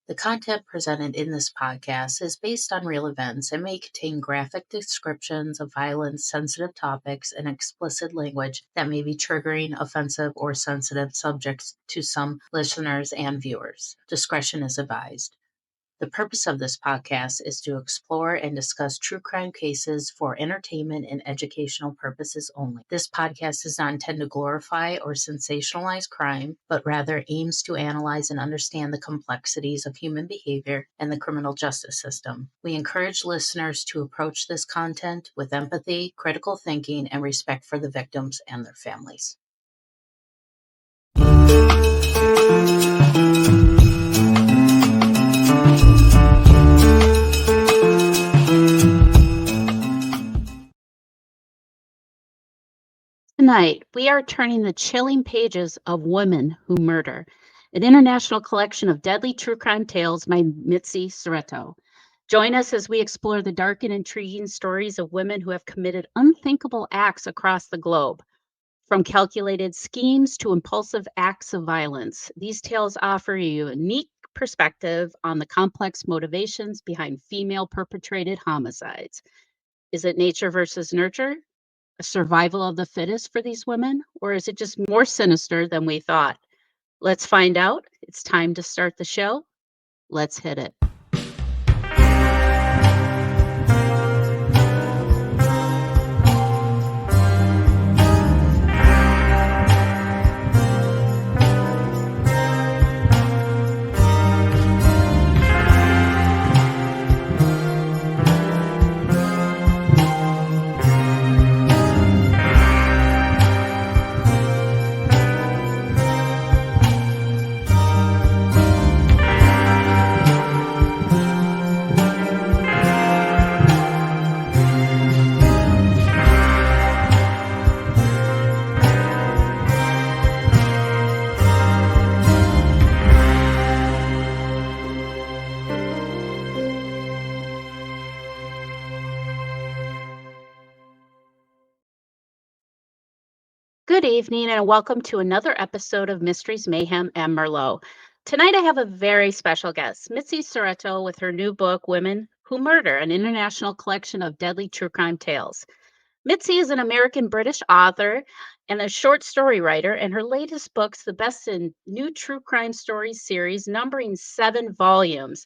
The content presented in this podcast is based on real events and may contain graphic descriptions of violence, sensitive topics, and explicit language that may be triggering, offensive, or sensitive subjects to some listeners and viewers. Discretion is advised. The purpose of this podcast is to explore and discuss true crime cases for entertainment and educational purposes only. This podcast does not intend to glorify or sensationalize crime, but rather aims to analyze and understand the complexities of human behavior and the criminal justice system. We encourage listeners to approach this content with empathy, critical thinking, and respect for the victims and their families. Tonight, we are turning the chilling pages of Women Who Murder, an international collection of deadly true crime tales by Mitzi Szereto. Join us as we explore the dark and intriguing stories of women who have committed unthinkable acts across the globe. From calculated schemes to impulsive acts of violence, these tales offer you a unique perspective on the complex motivations behind female-perpetrated homicides. Is it nature versus nurture? A survival of the fittest for these women? Or is it just more sinister than we thought? Let's find out. It's time to start the show. Let's hit it. Good evening and welcome to another episode of Mysteries, Mayhem, and Merlot. Tonight I have a very special guest, Mitzi Szereto, with her new book, Women Who Murder, an international collection of deadly true crime tales. Mitzi is an American-British author and a short story writer, and her latest book's the best in new true crime stories series, numbering 7 volumes,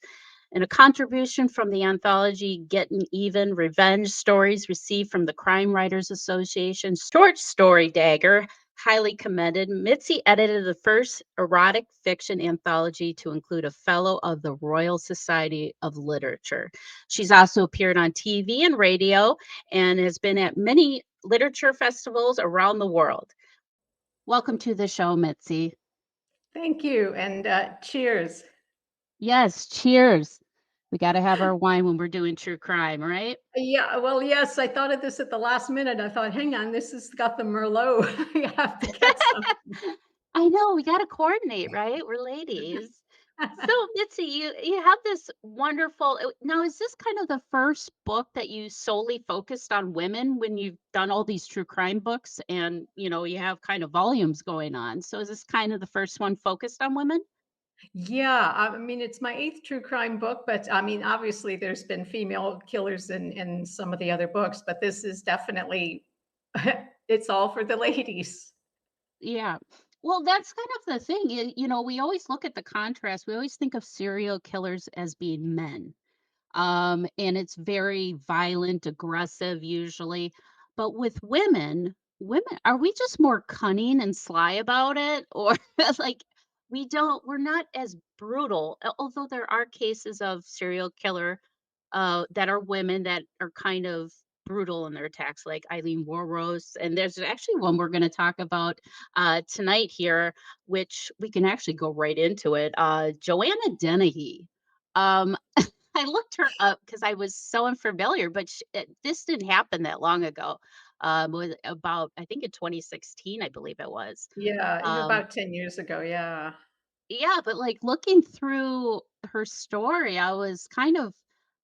and a contribution from the anthology Getting Even Revenge Stories received from the Crime Writers Association short story dagger. Highly commended. Mitzi edited the first erotic fiction anthology to include a fellow of the Royal Society of Literature. She's also appeared on TV and radio and has been at many literature festivals around the world. Welcome to the show, Mitzi. Thank you, and cheers. Yes, cheers. We got to have our wine when we're doing true crime, right? Yeah, well, yes, I thought of this at the last minute. I thought, hang on, this has got the Merlot. You have to get some. I know, we got to coordinate, right? We're ladies. So, Mitzi, you have this wonderful. Now, is this kind of the first book that you solely focused on women when you've done all these true crime books and, you have kind of volumes going on? So, is this kind of the first one focused on women? Yeah, I mean, it's my 8th true crime book, but I mean, obviously, there's been female killers in some of the other books, but this is definitely, it's all for the ladies. Yeah. Well, that's kind of the thing. We always look at the contrast. We always think of serial killers as being men. And it's very violent, aggressive usually. But with women, are we just more cunning and sly about it? Or like we're not as brutal, although there are cases of serial killer that are women that are kind of brutal in their attacks, like Eileen Warros. And there's actually one we're going to talk about tonight here, which we can actually go right into it. Joanna Dennehy. Um, I looked her up because I was so unfamiliar, but this didn't happen that long ago. Was about I think in 2016, I believe it was. Yeah, Um, about 10 years ago. Yeah. yeah, but like looking through her story, I was kind of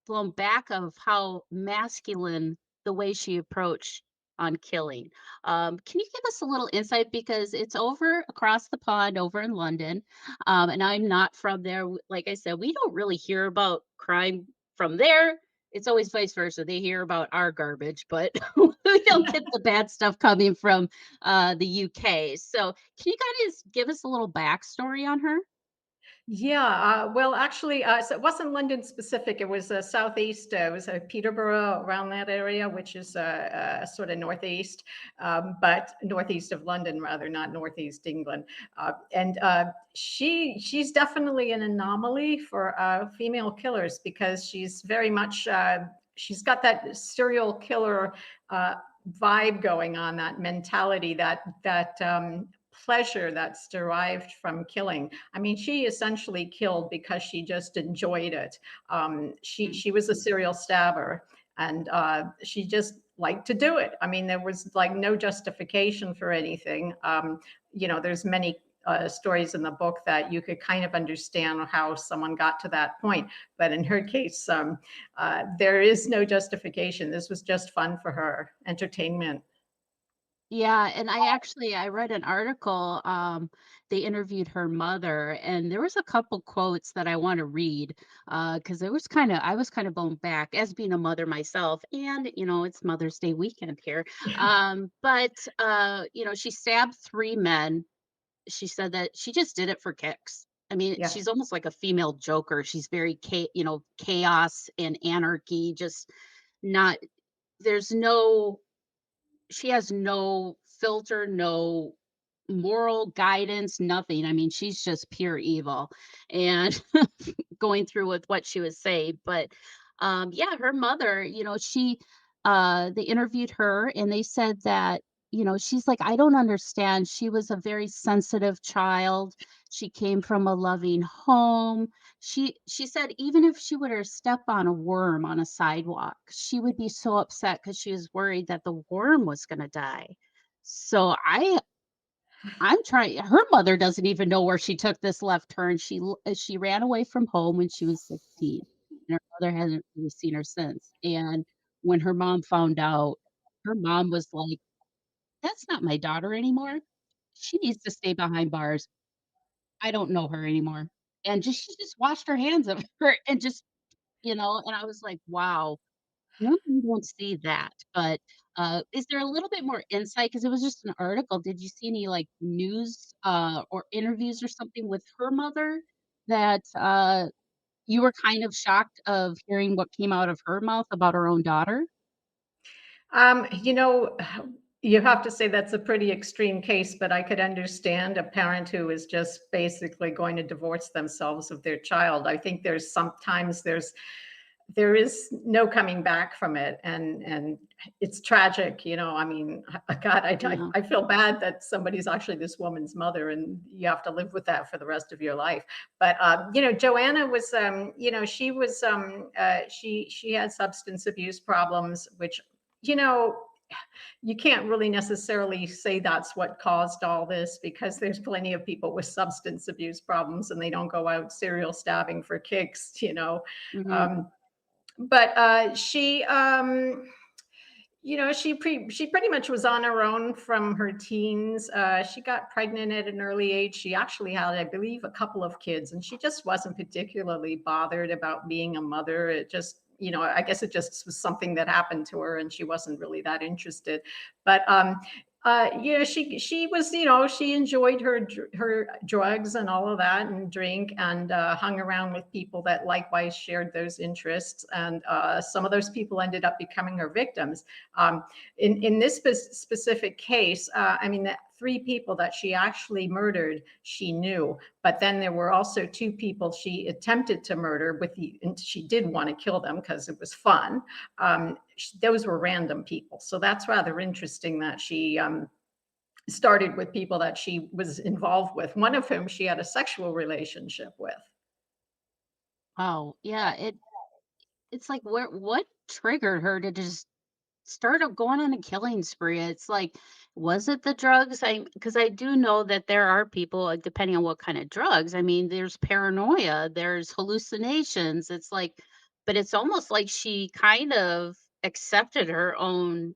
blown back of how masculine the way she approached on killing. Can you give us a little insight because it's over across the pond over in London, and I'm not from there. Like I said, we don't really hear about crime from there. It's always vice versa. They hear about our garbage, but we don't get the bad stuff coming from the UK. So, can you guys give us a little backstory on her? Yeah, well, actually, so it wasn't London specific. It was southeast. It was Peterborough, around that area, which is sort of northeast, but northeast of London, rather, not northeast England. And she's definitely an anomaly for female killers because she's very much she's got that serial killer vibe going on, that mentality, that pleasure that's derived from killing. I mean, she essentially killed because she just enjoyed it. She was a serial stabber, and she just liked to do it. I mean, there was like no justification for anything. There's many stories in the book that you could kind of understand how someone got to that point, but in her case, there is no justification. This was just fun for her, entertainment. Yeah, and I read an article, they interviewed her mother, and there was a couple quotes that I wanna read, because I was kinda blown back as being a mother myself, and, it's Mother's Day weekend here. She stabbed 3 men. She said that she just did it for kicks. I mean, Yeah. she's almost like a female Joker. She's very chaos and anarchy, just not there's no she has no filter, no moral guidance, nothing. I mean, she's just pure evil and going through with what she was saying. But yeah, her mother, they interviewed her and they said that, she's like, I don't understand. She was a very sensitive child. She came from a loving home. She said even if she were to step on a worm on a sidewalk, she would be so upset because she was worried that the worm was gonna die. So I'm trying her mother doesn't even know where she took this left turn. She ran away from home when she was 16, and her mother hasn't really seen her since, and when her mom found out, her mom was like, "That's not my daughter anymore. She needs to stay behind bars. I don't know her anymore." And she just washed her hands of her and and I was like, "Wow." Normally you don't see that, but, is there a little bit more insight? Because it was just an article. Did you see any, like, news, or interviews or something with her mother that, you were kind of shocked of hearing what came out of her mouth about her own daughter? Um, you know, you have to say that's a pretty extreme case, but I could understand a parent who is just basically going to divorce themselves of their child. I think there is no coming back from it, and it's tragic. I mean, God, Yeah. I feel bad that somebody's actually this woman's mother, and you have to live with that for the rest of your life. But Joanna was, she had substance abuse problems, which you know you can't really necessarily say that's what caused all this because there's plenty of people with substance abuse problems and they don't go out serial stabbing for kicks. Mhm. Um, but she pretty much was on her own from her teens. She got pregnant at an early age. She actually had, I believe, a couple of kids, and she just wasn't particularly bothered about being a mother. It just, I guess it just was something that happened to her, and she wasn't really that interested. But she was, she enjoyed her drugs and all of that, and drink, and hung around with people that likewise shared those interests. And some of those people ended up becoming her victims. Um, in this specific case, I mean, the 3 people that she actually murdered, she knew, but then there were also 2 people she attempted to murder and she did want to kill them because it was fun. Those were random people, so that's rather interesting that she started with people that she was involved with. One of whom she had a sexual relationship with. Oh, yeah, it's like what triggered her to just start going on a killing spree. It's like, was it the drugs? Because I do know that there are people, depending on what kind of drugs. I mean, there's paranoia, there's hallucinations. It's like, but it's almost like she kind of accepted her own.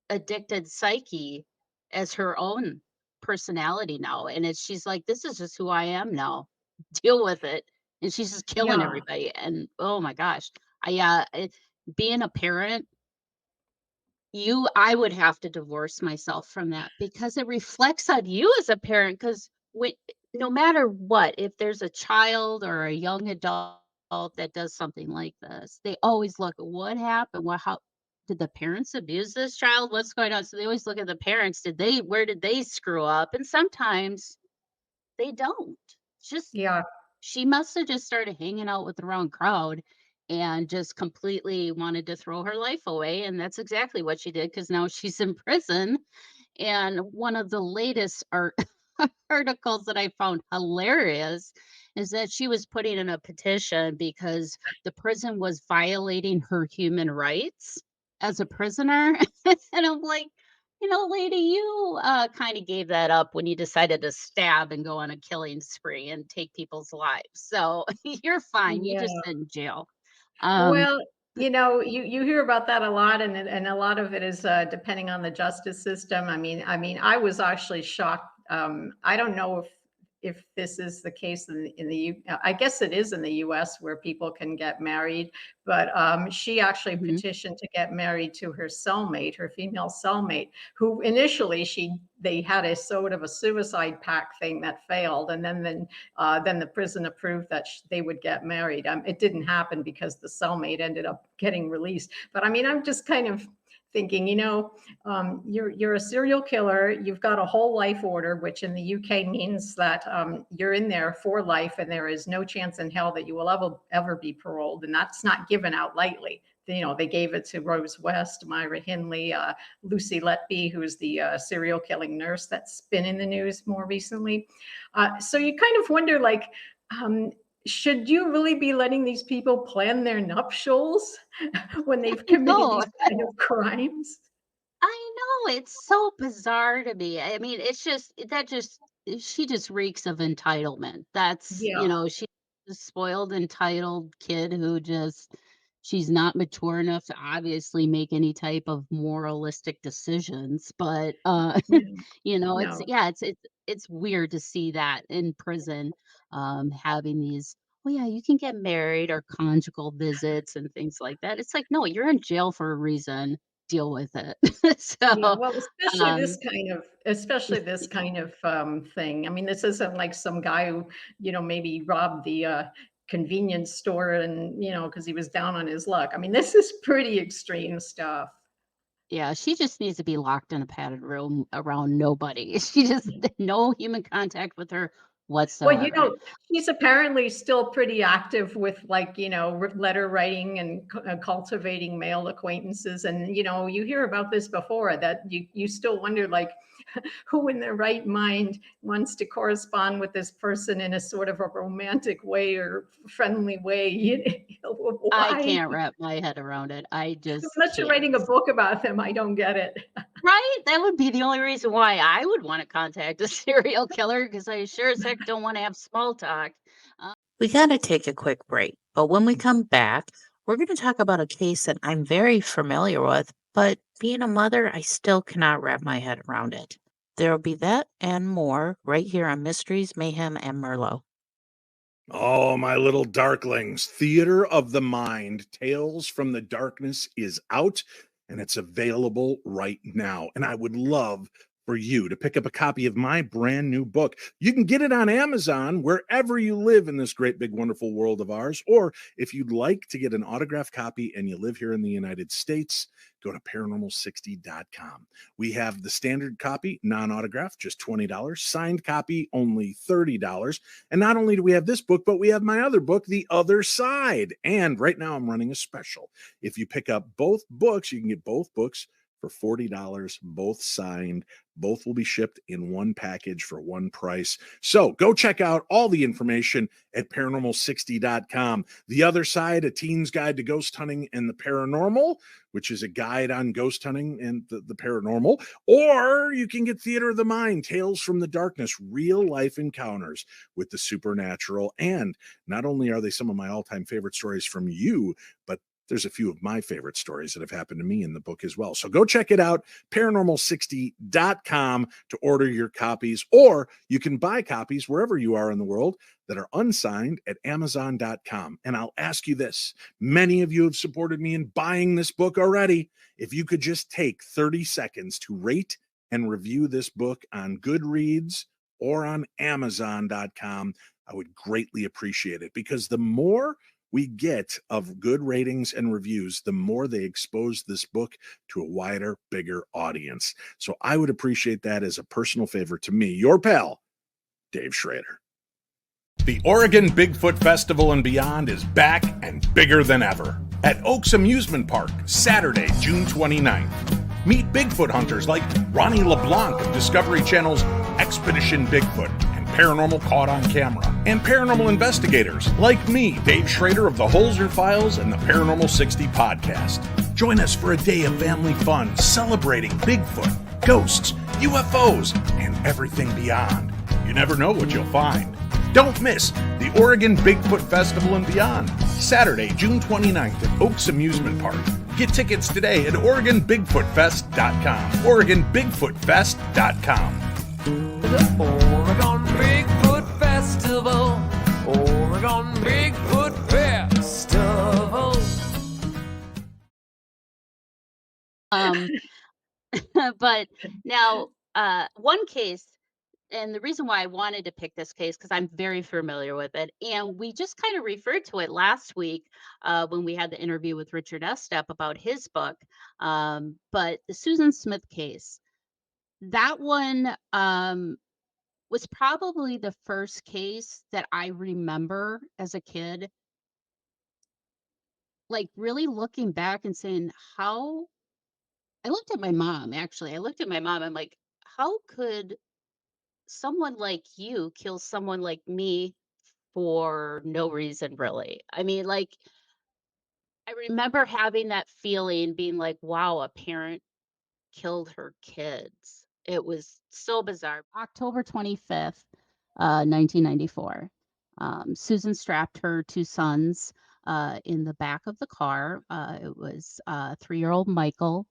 addicted psyche as her own personality now. And she's like, this is just who I am now. Deal with it. And she's just killing Yeah. everybody. And oh my gosh, being a parent, I would have to divorce myself from that because it reflects on you as a parent. Because no matter what, if there's a child or a young adult that does something like this, they always look at what happened. How did the parents abuse this child? What's going on? So they always look at the parents. Where did they screw up? And sometimes they don't. Just Yeah. she must have just started hanging out with the wrong crowd and just completely wanted to throw her life away. And that's exactly what she did because now she's in prison. And one of the latest articles that I found hilarious is that she was putting in a petition because the prison was violating her human rights as a prisoner. And I'm like, lady, you kind of gave that up when you decided to stab and go on a killing spree and take people's lives. So you're fine. You just Yeah. sit in jail. Um, Well, you hear about that a lot, and a lot of it is depending on the justice system. I was actually shocked. I don't know if this is the case in the I guess it is in the U.S. where people can get married, but she actually mhm. petitioned to get married to her cellmate, her female cellmate, who initially they had a sort of a suicide pact thing that failed, and then the prison approved that they would get married. It didn't happen because the cellmate ended up getting released. But I'm just kind of thinking, you're a serial killer. You've got a whole life order, which in the UK means that you're in there for life, and there is no chance in hell that you will ever be paroled, and that's not given out lightly. They gave it to Rose West, Myra Hindley, Lucy Letby, who's the serial killing nurse that's been in the news more recently. So you kind of wonder, like, um, should you really be letting these people plan their nuptials when they've committed No, these kind of crimes? I know, it's so bizarre to me. I mean, she just reeks of entitlement. Yeah. She's a spoiled, entitled kid who she's not mature enough to obviously make any type of moralistic decisions. But Yeah. it's No. yeah, it's weird to see that in prison, having these. Well, yeah, you can get married or conjugal visits and things like that. It's like, no, you're in jail for a reason. Deal with it. Yeah, So, well, um, especially this kind of thing. I mean, this isn't like some guy who, maybe robbed the convenience store and, because he was down on his luck. I mean, this is pretty extreme stuff. yeah, she just needs to be locked in a padded room around nobody. She just no human contact with her Well, whatsoever. she's apparently still pretty active with, like, letter writing and cultivating male acquaintances. And, you hear about this before, that you still wonder, like, who in their right mind wants to correspond with this person in a sort of a romantic way or friendly way? I Why? can't wrap my head around it. I just Unless you're can't. writing a book about them, I don't get it. Right? That would be the only reason why I would wanna contact a serial killer because I sure as heck don't wanna have small talk. We got to take a quick break, but when we come back, we're going to talk about a case that I'm very familiar with, but being a mother, I still cannot wrap my head around it. There will be that and more right here on Mysteries, Mayhem, and Merlot. Oh, my little darklings. Theater of the Mind, Tales from the Darkness is out and it's available right now. And I would love for you to pick up a copy of my brand new book. You can get it on Amazon wherever you live in this great, big, wonderful world of ours. Or if you'd like to get an autographed copy and you live here in the United States, go to paranormal60.com. We have the standard copy, non-autographed, just $20. Signed copy, only $30. And not only do we have this book, but we have my other book, The Other Side. And right now I'm running a special. If you pick up both books, you can get both books for $40, both signed. Both will be shipped in one package for one price. So go check out all the information at paranormal60.com. The Other Side, A Teen's Guide to Ghost Hunting and the Paranormal, which is a guide on ghost hunting and the paranormal. Or you can get Theater of the Mind, Tales from the Darkness, real life encounters with the supernatural. And not only are they some of my all-time favorite stories from you, but there's a few of my favorite stories that have happened to me in the book as well. So go check it out, paranormal60.com, to order your copies, or you can buy copies wherever you are in the world that are unsigned at amazon.com. And I'll ask you this. Many of you have supported me in buying this book already. If you could just take 30 seconds to rate and review this book on Goodreads or on amazon.com, I would greatly appreciate it, because the more we get of good ratings and reviews, the more they expose this book to a wider, bigger audience. So I would appreciate that as a personal favor to me, your pal, Dave Schrader. The Oregon Bigfoot Festival and Beyond is back and bigger than ever at Oaks Amusement Park, Saturday, June 29th. Meet Bigfoot hunters like Ronnie LeBlanc of Discovery Channel's Expedition Bigfoot and Paranormal Caught on Camera, and paranormal investigators like me, Dave Schrader of the Holzer Files and the Paranormal 60 podcast. Join us for a day of family fun celebrating Bigfoot, ghosts, UFOs, and everything beyond. You never know what you'll find. Don't miss the Oregon Bigfoot Festival and Beyond, Saturday, June 29th at Oaks Amusement Park. Get tickets today at OregonBigfootFest.com. OregonBigfootFest.com. The Oregon Bigfoot Festival. Oregon Bigfoot Festival. But now, one case, and the reason why I wanted to pick this case, because I'm very familiar with it, and we just kind of referred to it last week when we had the interview with Richard Estep about his book. But the Susan Smith case, that one was probably the first case that I remember as a kid, like really looking back and saying, how I looked at my mom, actually. I looked at my mom, I'm like, how could someone like you kill someone like me for no reason, really? I mean, like, I remember having that feeling, being like, wow, a parent killed her kids. It was so bizarre. October 25th, 1994. Susan strapped her two sons in the back of the car. It was 3-year-old Michael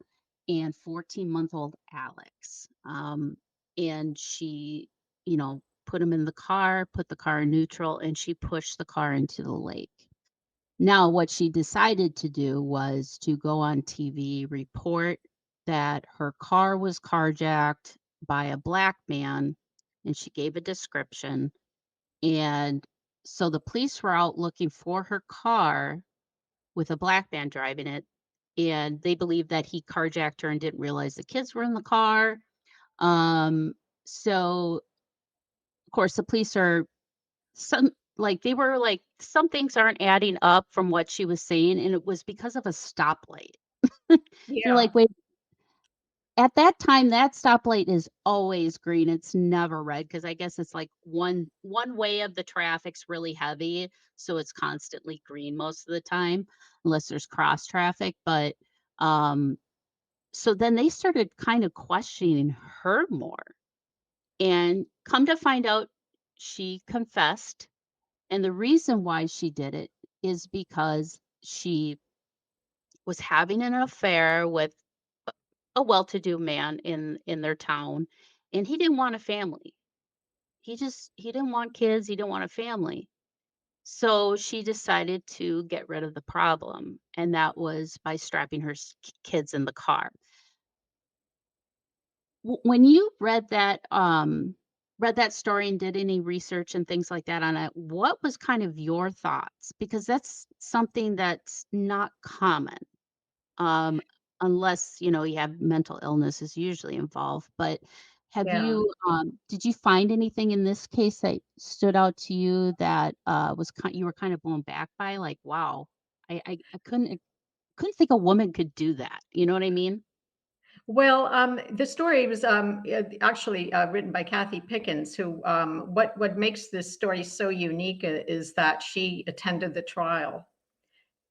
and 14-month-old Alex. And she, put them in the car, put the car in neutral, and she pushed the car into the lake. Now, what she decided to do was to go on TV, report that her car was carjacked by a black man, and she gave a description. And so the police were out looking for her car with a black man driving it, and they believed that he carjacked her and didn't realize the kids were in the car. So of course the police are they were like, some things aren't adding up from what she was saying, and it was because of a stoplight. You're Yeah. like, wait, at that time, that stoplight is always green. It's never red, because I guess it's like one way of the traffic's really heavy, so it's constantly green most of the time, unless there's cross traffic. But so then they started kind of questioning her more, and come to find out, she confessed, and the reason why she did it is because she was having an affair with a well-to-do man in their town, and he didn't want a family. He didn't want kids, he didn't want a family. So she decided to get rid of the problem, and that was by strapping her kids in the car. When you read that story and did any research and things like that on it, what was kind of your thoughts? Because that's something that's not common. Um, unless, you have mental illness is usually involved. But Yeah. did you find anything in this case that stood out to you that you were kind of blown back by? Like, wow, I couldn't think a woman could do that. You know what I mean? Well, the story was actually written by Kathy Pickens, who what makes this story so unique is that she attended the trial,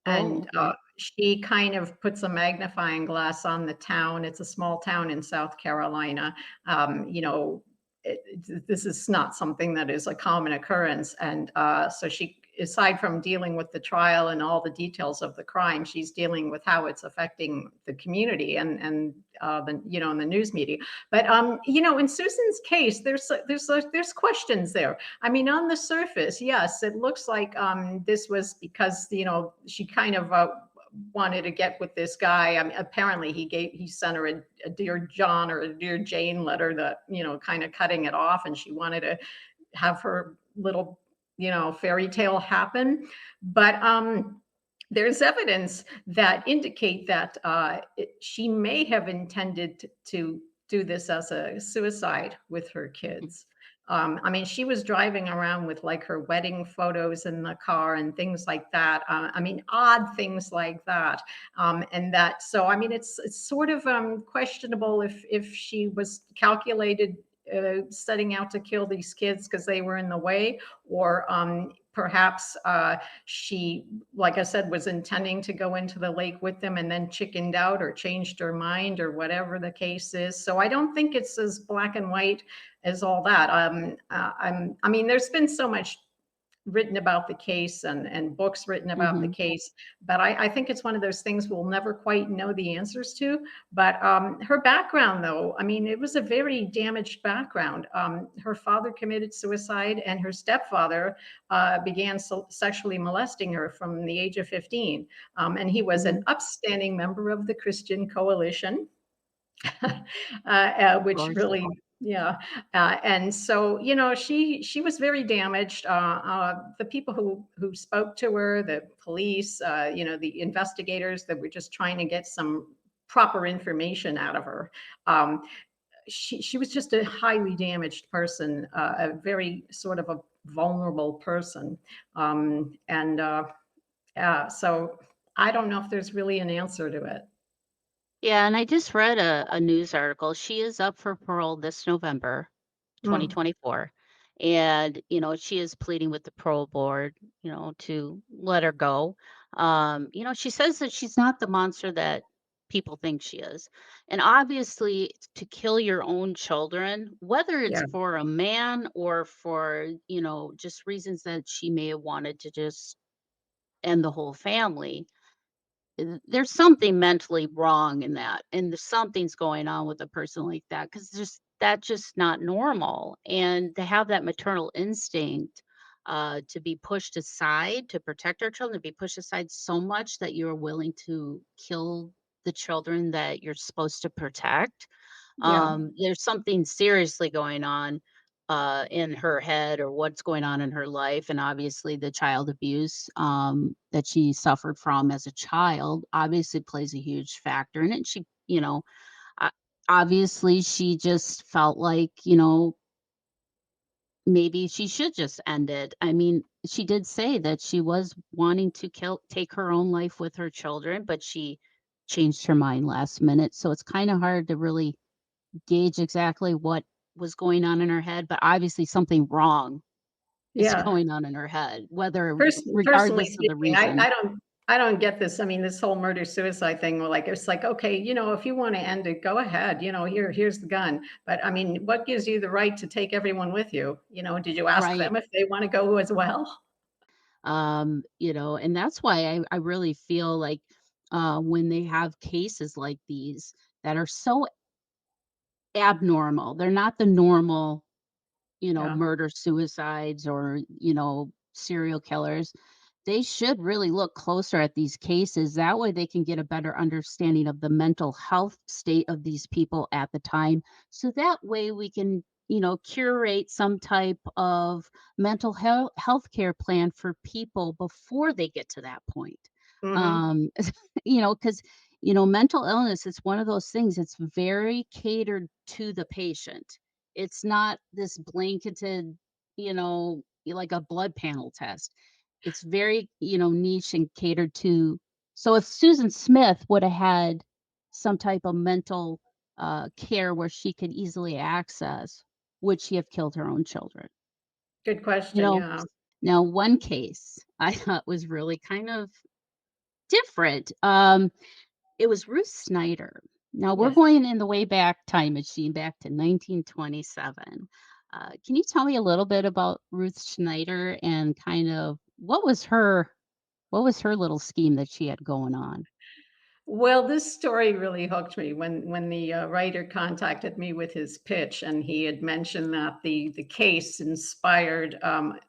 Oh, and okay. she kind of puts a magnifying glass on the town. It's a small town in South Carolina. This is not something that is a common occurrence, and so she aside from dealing with the trial and all the details of the crime, she's dealing with how it's affecting the community and the, in the news media. But in Susan's case, there's questions there. I mean, on the surface, yes, it looks like this was because she kind of wanted to get with this guy. I mean, apparently he sent her a Dear John or a Dear Jane letter that, kind of cutting it off, and she wanted to have her little, fairy tale happen. But there's evidence that indicate that she may have intended to do this as a suicide with her kids. I mean, she was driving around with like her wedding photos in the car and things like that. I mean, odd things like that. So, I mean, it's sort of questionable if she was calculated setting out to kill these kids because they were in the way, or perhaps she, like I said, was intending to go into the lake with them and then chickened out or changed her mind or whatever the case is. So I don't think it's as black and white as all that. I mean, there's been so much written about the case and books written about the case, but I think it's one of those things we'll never quite know the answers to. But her background, though, I mean, it was a very damaged background. Her father committed suicide, and her stepfather began sexually molesting her from the age of 15. And he was an upstanding member of the Christian Coalition, which really, yeah. And so, she was very damaged. The people who spoke to her, the police, the investigators that were just trying to get some proper information out of her. She was just a highly damaged person, a very sort of a vulnerable person. So I don't know if there's really an answer to it. Yeah, and I just read a news article. She is up for parole this November, Mm, 2024. And, she is pleading with the parole board, to let her go. She says that she's not the monster that people think she is. And obviously, to kill your own children, whether it's yeah, for a man or for, just reasons that she may have wanted to just end the whole family, there's something mentally wrong in that, and there's something's going on with a person like that, because that's just not normal. And to have that maternal instinct, to be pushed aside to protect our children, to be pushed aside so much that you're willing to kill the children that you're supposed to protect. yeah, There's something seriously going on in her head, or what's going on in her life. And obviously, the child abuse that she suffered from as a child obviously plays a huge factor in it. She, uh, obviously, she just felt like, maybe she should just end it. I mean, she did say that she was wanting to take her own life with her children, but she changed her mind last minute. So it's kind of hard to really gauge exactly what was going on in her head, but obviously something wrong is yeah. going on in her head, whether Personally regardless of the speaking, reason. I don't get this. I mean, this whole murder suicide thing, like it's like, okay, if you want to end it, go ahead. Here's the gun. But I mean, what gives you the right to take everyone with you? Did you ask Right. them if they want to go as well? And that's why I really feel like when they have cases like these that are so abnormal, they're not the normal, Yeah. murder suicides or, serial killers. They should really look closer at these cases. That way they can get a better understanding of the mental health state of these people at the time. So that way we can, curate some type of mental health care plan for people before they get to that point. Hmm. Um, because, mental illness is one of those things, it's very catered to the patient. It's not this blanketed, like a blood panel test. It's very, niche and catered to. So if Susan Smith would have had some type of mental care where she could easily access, would she have killed her own children? Good You question. know, Yeah. now one case I thought was really kind of different. It was Ruth Snyder. Now we're Yes. going in the way back time machine back to 1927. Can you tell me a little bit about Ruth Schneider and kind of what was her little scheme that she had going on? Well, this story really hooked me when the writer contacted me with his pitch, and he had mentioned that the case inspired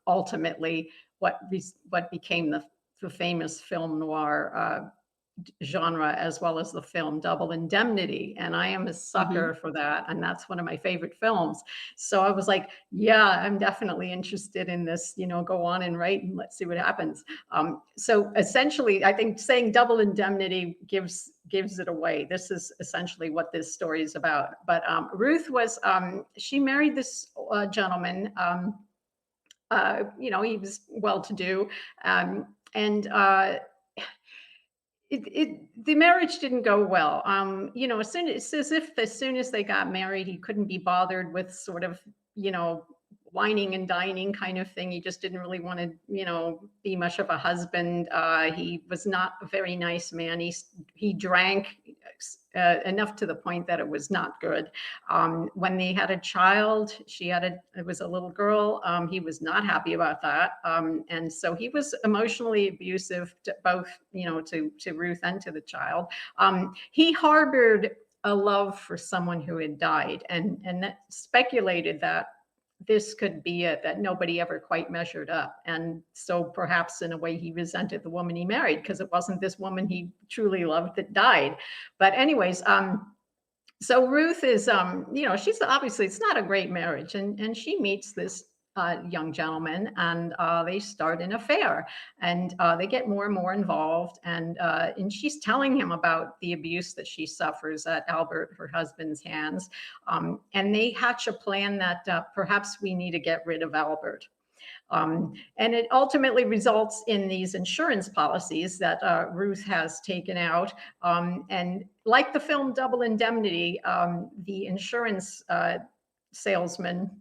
ultimately what became the famous film noir genre, as well as the film Double Indemnity. And I am a Mhm. sucker for that. And that's one of my favorite films. So I was like, yeah, I'm definitely interested in this, go on and write and let's see what happens. So essentially, I think saying Double Indemnity gives it away. This is essentially what this story is about. But Ruth was, she married this gentleman. He was well to do. And the marriage didn't go well. As soon as they got married, he couldn't be bothered with sort of, you know, whining and dining kind of thing. He just didn't really want to, be much of a husband. He was not a very nice man. He drank enough to the point that it was not good. When they had a child, it was a little girl. He was not happy about that, and so he was emotionally abusive to both, to Ruth and to the child. He harbored a love for someone who had died, and that speculated that this could be it, that nobody ever quite measured up. And so perhaps in a way he resented the woman he married because it wasn't this woman he truly loved that died. But anyways, so Ruth is, she's obviously, it's not a great marriage, and she meets this young gentleman, and they start an affair, and they get more and more involved, and she's telling him about the abuse that she suffers at Albert, her husband's hands, and they hatch a plan that perhaps we need to get rid of Albert. And it ultimately results in these insurance policies that Ruth has taken out. And like the film Double Indemnity, the insurance salesman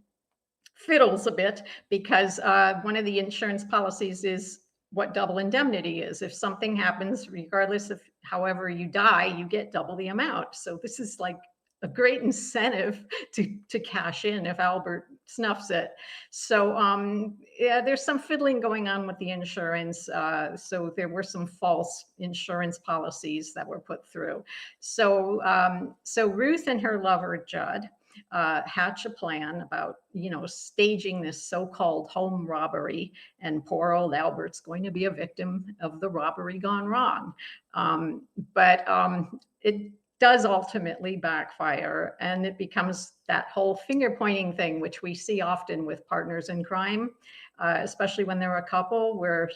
fiddles a bit because one of the insurance policies is what double indemnity is. If something happens, regardless of however you die, you get double the amount. So this is like a great incentive to cash in if Albert snuffs it. So yeah, there's some fiddling going on with the insurance. So there were some false insurance policies that were put through. So Ruth and her lover Judd hatch a plan about, staging this so-called home robbery, and poor old Albert's going to be a victim of the robbery gone wrong. But it does ultimately backfire, and it becomes that whole finger pointing thing, which we see often with partners in crime, especially when they're a couple, where,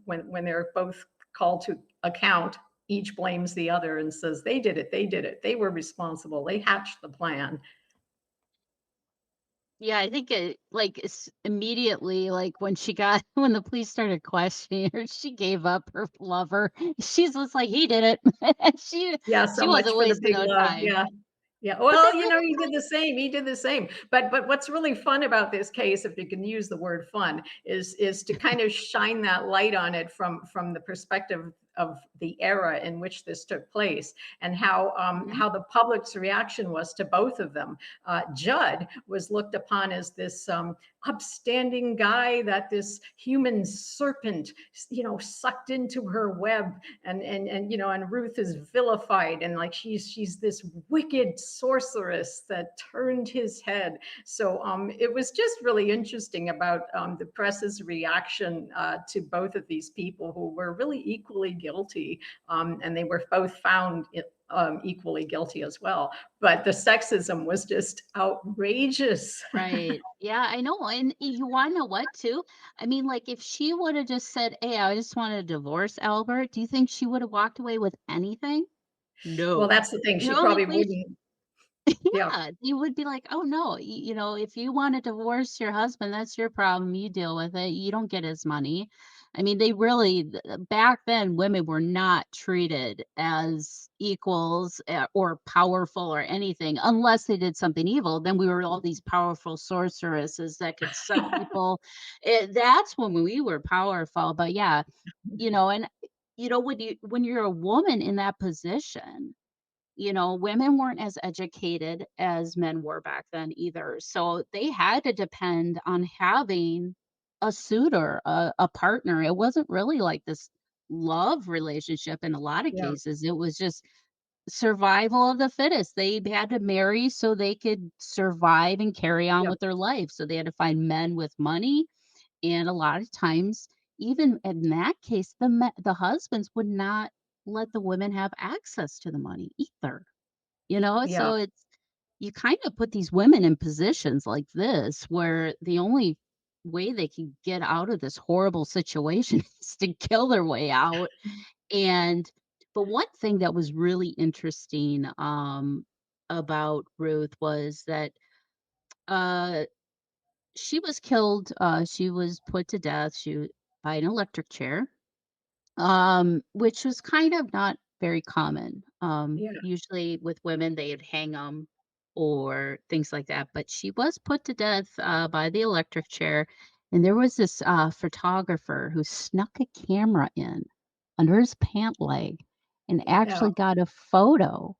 when they're both called to account, each blames the other and says, they did it, they were responsible, they hatched the plan. Yeah, I think immediately, like when she got when the police started questioning her, she gave up her lover. She's just like, he did it. she Yeah, she so much wasn't for the wasting big no love. time. Yeah. Yeah. But Well, then like he did the same. He did the same. But what's really fun about this case, if you can use the word fun, is to kind of shine that light on it from the perspective of the era in which this took place, and Mhm. how the public's reaction was to both of them. Judd was looked upon as this upstanding guy that this human serpent, sucked into her web, and Ruth is vilified, and like she's this wicked sorceress that turned his head. So it was just really interesting about the press's reaction to both of these people who were really equally guilty, and they were both found equally guilty as well. But the sexism was just outrageous. Right. Yeah, I know. And you want to know what, too? I mean, like, if she would have just said, hey, I just want to divorce Albert, do you think she would have walked away with anything? Well, No. that's the thing. She Like probably we wouldn't. Yeah. yeah, you would be like, "Oh, no, if you wanna divorce your husband, that's your problem, you deal with it, you don't get his money." I mean, they really back then, women were not treated as equals, or powerful or anything unless they did something evil, then we were all these powerful sorceresses that could suck people that's when we were powerful, but yeah, and, when you're a woman in that position, women weren't as educated as men were back then either. So they had to depend on having a suitor, a partner. It wasn't really like this love relationship in a lot of Yeah. cases. It was just survival of the fittest. They had to marry so they could survive and carry on Yep. with their life. So they had to find men with money, and a lot of times, even in that case, the husbands would not let the women have access to the money either. Yeah. So it's you kind of put these women in positions like this where the only way they can get out of this horrible situation is to kill their way out. And but one thing that was really interesting about Ruth was that uh she was killed, she was put to death by an electric chair, which was kind of not very common. Yeah. Usually with women, they'd hang them or things like that. But she was put to death by the electric chair. And there was this photographer who snuck a camera in under his pant leg and Yeah. actually got a photo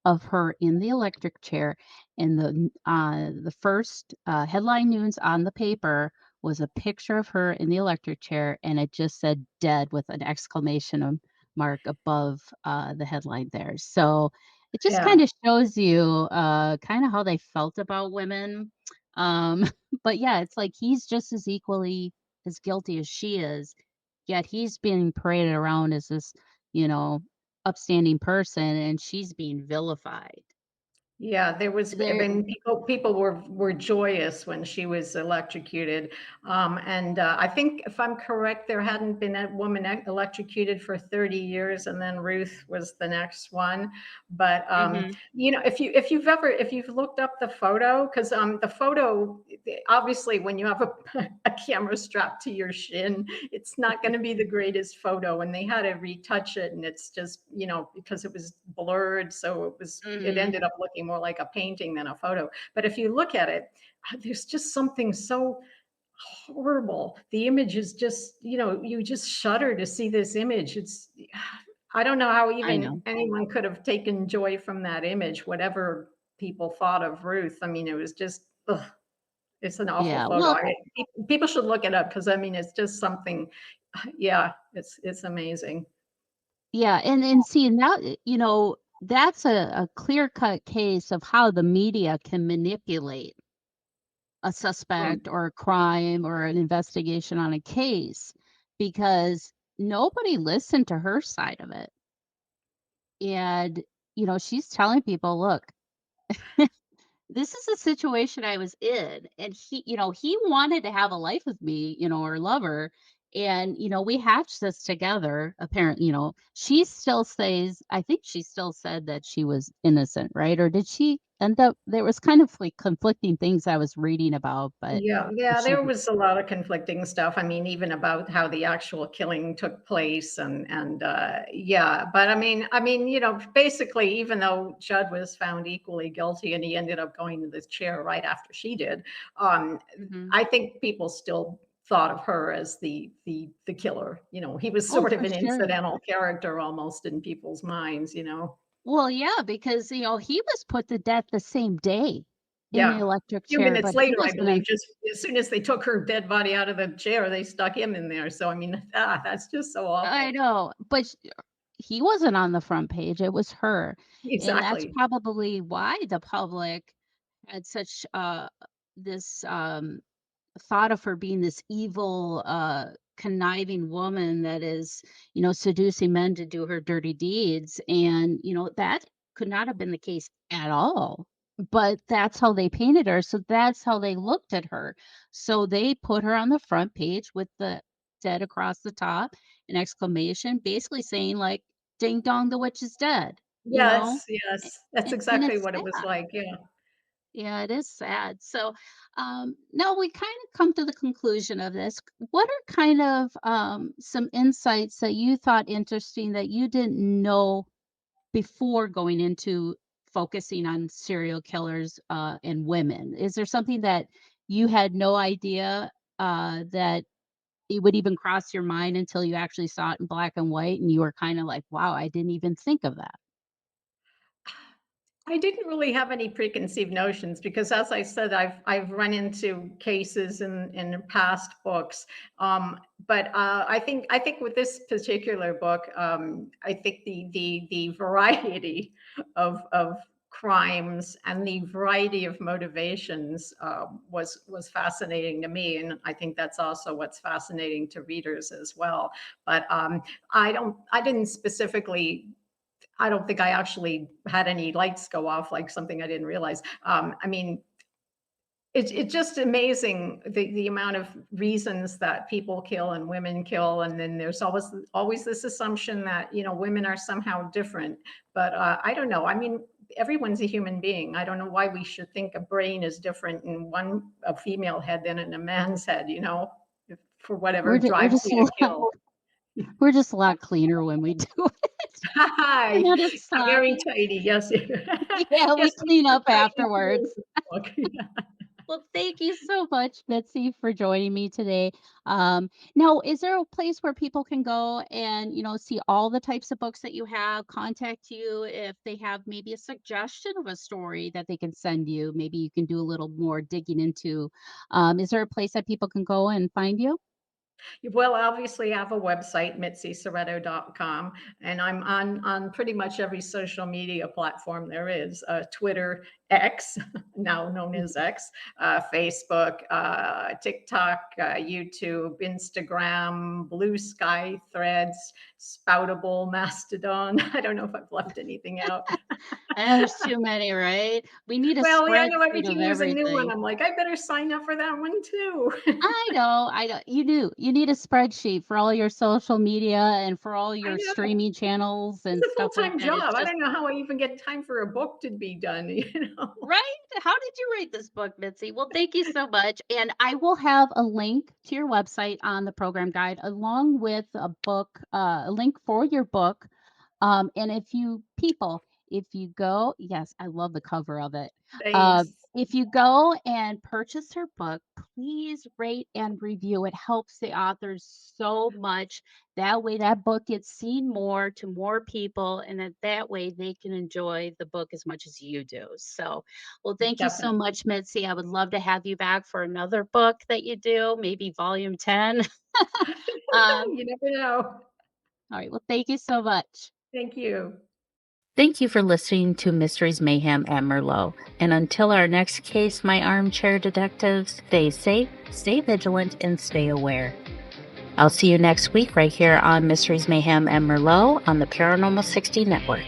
of her in the electric chair, and the first, headline news on the paper was a picture of her in the electric chair, and it just said "dead" with an exclamation mark above, the headline there. So, it just Yeah. kinda shows you, kinda how they felt about women. Um, but yeah, it's like he's just as equally as guilty as she is, yet he's being paraded around as this, you know, upstanding person, and she's being vilified. Yeah, there was I There mean, people were joyous when she was electrocuted, and, I think if I'm correct, there hadn't been a woman electrocuted for 30 years, and then Ruth was the next one, but, Mhm. if you've looked up the photo, 'cause, the photo, obviously, when you have a a camera strapped to your shin, it's not gonna be the greatest photo, and they had to retouch it, and it's just, because it was blurred, so it Mhm. ended up looking more like a painting than a photo. But if you look at it, there's just something so horrible. The image is just, you just shudder to see this image. I don't know how I even know. anyone could have taken joy from that image, whatever people thought of Ruth. I mean, it was just, ugh, it's an awful Yeah, photo. well, People should look it up because I mean, it's just something. Yeah, it's amazing. yeah, and see, now, that's a clear-cut case of how the media can manipulate a suspect or a crime or an investigation on a case because nobody listened to her side of it. And, she's telling people, "Look, this is a situation I was in, and he wanted to have a life with me, or lover, and we hatched this together. Apparently, she still says, I think she still said that she was innocent, right? Or did she end up? There was kind of like conflicting things I was reading about, but Yeah, if yeah, she, there was a lot of conflicting stuff. I mean, even about how the actual killing took place and yeah, but I mean, basically even though Judd was found equally guilty and he ended up going to the chair right after she did, um Mhm. I think people still thought of her as the killer. He was Oh, sort of for an sure. incidental character almost in people's minds. Well, yeah, because he was put to death the same day in the Yeah. electric Few chair, minutes but he later, I wasn't believe, on. just as soon as they took her dead body out of the chair, they stuck him in there. So, I mean, that's just so I awful. know, but he wasn't on the front page, it was her, and that's Exactly. probably why the public had such, this, thought of her being this evil, conniving woman that is, seducing men to do her dirty deeds. And, that could not have been the case at all. But that's how they painted her. So that's how they looked at her. So they put her on the front page with the dead across the top, an exclamation, basically saying, like, ding dong, the witch is dead, you know? Yes, yes. That's And exactly it's what it was sad. like. Yeah. Yeah, it is sad. So, now we kind of come to the conclusion of this. What are kind of some insights that you thought interesting that you didn't know before going into focusing on serial killers and women? Is there something that you had no idea that it would even cross your mind until you actually saw it in black and white and you were kind of like, wow, I didn't even think of that? I didn't really have any preconceived notions because, as I said, I've run into cases in past books. But I think with this particular book, I think the variety of crimes and the variety of motivations was fascinating to me, and I think that's also what's fascinating to readers as well. But I didn't specifically. I don't think I actually had any lights go off, like something I didn't realize. I mean, it's just amazing the amount of reasons that people kill and women kill, and then there's always this assumption that women are somehow different. But I don't know. I mean, everyone's a human being. I don't know why we should think a brain is different in a female head than in a man's head. For whatever drives you to kill. We're just a lot cleaner when we do it. We're not as Very sloppy. tidy, yes. Yeah, we Yes, clean up right. afterwards. Yeah. Well, thank you so much, Mitzi, for joining me today. Now, is there a place where people can go and, see all the types of books that you have, contact you if they have maybe a suggestion of a story that they can send you? Maybe you can do a little more digging into. Is there a place that people can go and find you? Well, obviously, I have a website, mitziseretto.com, and I'm on pretty much every social media platform there is. Twitter, X, now known as X, Facebook, TikTok, YouTube, Instagram, Blue Sky, Threads, Spoutable, Mastodon. I don't know if I've left anything out. There's too many, right? We need a Well, yeah, I know every spreadsheet of time there's a new one, everything. I'm like, I better sign up for that one too. I know. You do. You need a spreadsheet for all your social media and for all I your know. streaming channels and It's a stuff like full-time that. It's job. I just don't know how I even get time for a book to be done, right. How did you write this book, Mitzi? Well, thank you so much. And I will have a link to your website on the program guide, along with a link for your book. And if you go, yes, I love the cover of it. Uh, Thanks. if you go and purchase her book, please rate and review. It helps the authors so much. That way, that book gets seen more to more people, and that way they can enjoy the book as much as you do. So, well, thank you so Definitely. much, Mitzi. I would love to have you back for another book that you do, maybe volume 10. um, You never know. all right. Well, thank you so much. Thank you. Thank you for listening to Mysteries, Mayhem, and Merlot. And until our next case, my armchair detectives, stay safe, stay vigilant, and stay aware. I'll see you next week right here on Mysteries, Mayhem, and Merlot on the Paranormal 60 Network.